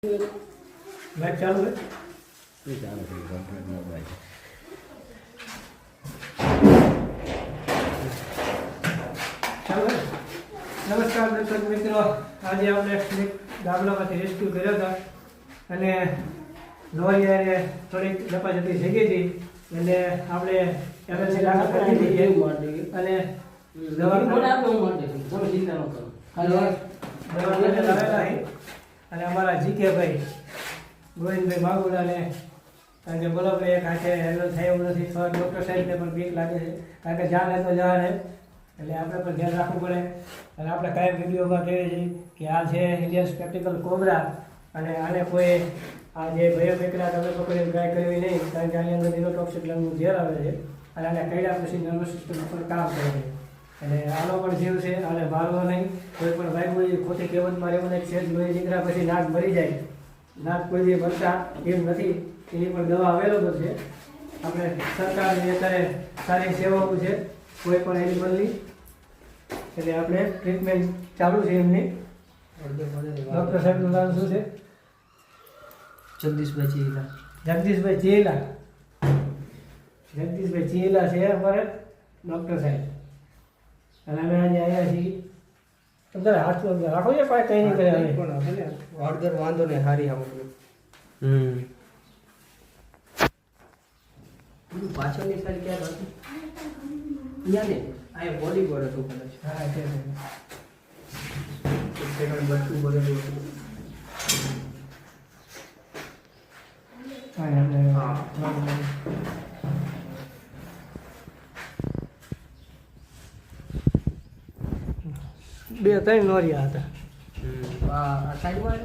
Light ચાલુ છે? ચાલુ છે કમ્પ્લીટ મોબાઈલ. ચાલુ છે? નમસ્કાર દર્શક મિત્રો, આજે આપણે ગામડામાંથી રેસ્ક્યુ કર્યો હતા અને લોહીયારે થોડીક ઝપાઝપી થઈ ગઈ હતી એટલે આપણે એમએલસી દાખલ કરી દીધી અને દવાખાને લાવેલા છે. અને અમારા જીકે ભાઈ ગોવિંદભાઈ માગુડાને કારણ કે બોલો ભાઈ એક હાથે હેન્ડલ થાય એવું નથી. થોડા ડૉક્ટર સાહેબને પણ બીક લાગે છે કારણ કે જાન એ તો જાન એટલે આપણે પણ ધ્યાન રાખવું પડે. અને આપણે કાંઈ વિડીયોમાં કહીએ છીએ કે આ છે ઇન્ડિયન સ્પેક્ટિકલ કોબરા અને આને કોઈ આ જે ભયો પેકડા તમે પકડીને ટ્રાય કરવી નહીં કારણ કે આની અંદર નિરોટોક્સિકનું ઝેર આવે છે અને આને કઈડા પછી નર્વસ સિસ્ટમ પર કામ કરે છે. અને આનો પણ જીવ છે, આને મારવો નહીં. કોઈ પણ વાગ્યું ખોટી કહેવતમાં રહેવું નહીં. સેજ લોહી નીકળ્યા પછી નાક મરી જાય, નાક કોઈ દી મરતા એમ નથી. એની પણ દવા અવેલેબલ છે. આપણે સરકારની અત્યારે સારી સેવાઓ છે કોઈ પણ એનિમલની, એટલે આપણે ટ્રીટમેન્ટ ચાલુ છે એમની. ડૉક્ટર સાહેબનું નામ શું છે? જગદીશભાઈ ચીલા. જગદીશભાઈ ચીલા. જગદીશભાઈ ચીલા છે અમારે ડૉક્ટર સાહેબ. અને અમે આજે આવ્યા છીએ. અંદર હાથ રાખો છે પાય કંઈ નહીં કરે હવે. હળદર વાંધો નહીં, હારી પાછળની સાઈડ ક્યાં હતી? અહીંયા ને આ બોડી બોર્ડ હતું કદાચ. હા છે. સેકન્ડ બટકું બોલેલું હતું. હા. બે ત્રણ નોરિયા હતા. આ સાઈડમાં